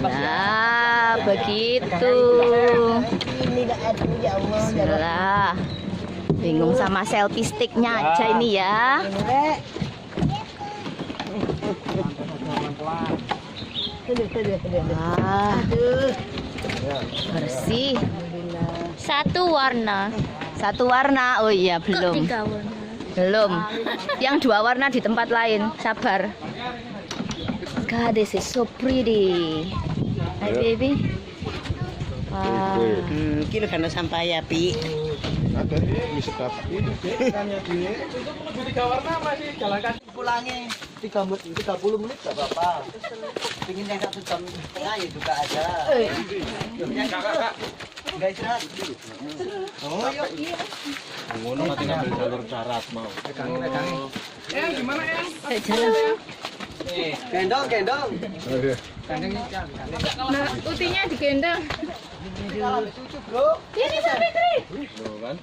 Nah, begitu. Bismillah. Bingung sama selfie sticknya aja ini ya. Wah, bersih. Satu warna. Satu warna. Oh iya, belum. Belum. Yang dua warna di tempat lain. Sabar. God, this is so pretty. Hi, baby. Wah. Kilo karena sampai ya, Pi. Ada ini sedap. Ini kan ya di. Tiga warna masih jalankan. Pulangnya 30 menit gak apa-apa. Pingin yang 1 jam setengah ya juga ada. Kakak. Enggak istirahat. Oh, yuk. Ngono mati ngambil jalur darat mau. Gimana ya? Jalan. Gendong. Nah, utinya digendong. Cucu, Bro. Ini sampai Tri. Kan?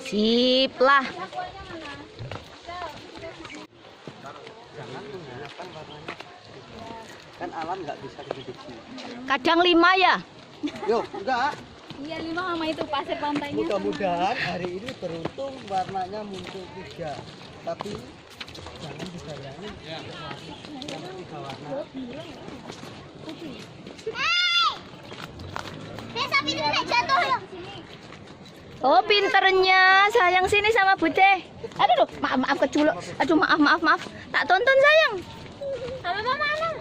Sip lah. Kan alam nggak bisa diprediksi. Kadang 5 ya. Yuk, enggak. Iya 5 sama itu pasir pantainya. Mudah-mudahan hari ini beruntung warnanya muncul 3. Tapi jangan dibayangin. Yang 3 warna. Besok ini jatuh. Oh, pinternya. Sayang sini sama Bude. Aduh, maaf keculuk. Aduh, maaf. Tak tonton sayang. Sama mama Anang.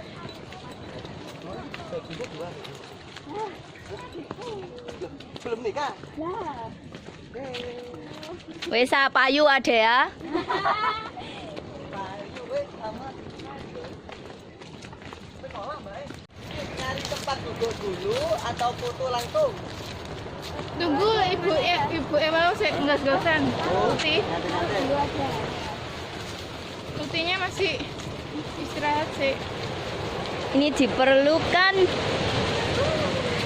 Belum nikah? Wes payu ada ya. Cari tempat duduk dulu atau foto langsung? Tunggu ibu mau saya gas-gasan. Uti. Utinya masih istirahat sih. Ini diperlukan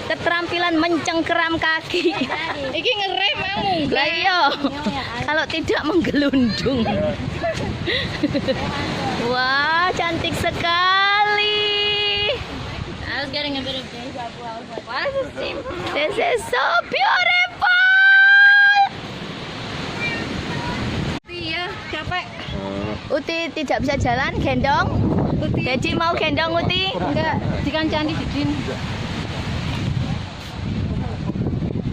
keterampilan mencengkeram kaki. Iki ngerem kamu. Lah iya. Kalau tidak menggelundung. Wah, cantik sekali. I was getting a bit of deja vu. I was like, why does it seem? This is so beautiful. Iya, capek. Uti tidak bisa jalan, gendong. Jadi mau gendong Uti? Enggak, dikancani Didin.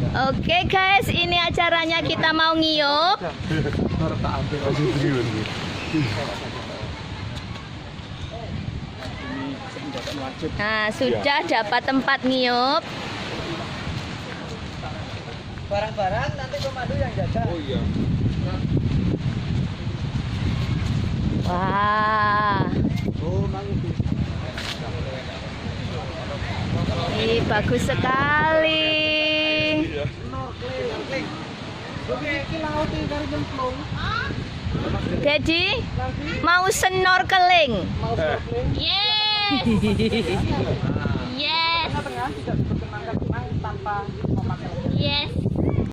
Oke guys, ini acaranya kita mau ngiyup. Nah, sudah dapat tempat ngiyup. Barang-barang nanti komando yang jaga. Oh iya. Wah, Oh, mang itu. ini bagus sekali. Jadi mau snorkeling. Yes. Yes. Yes.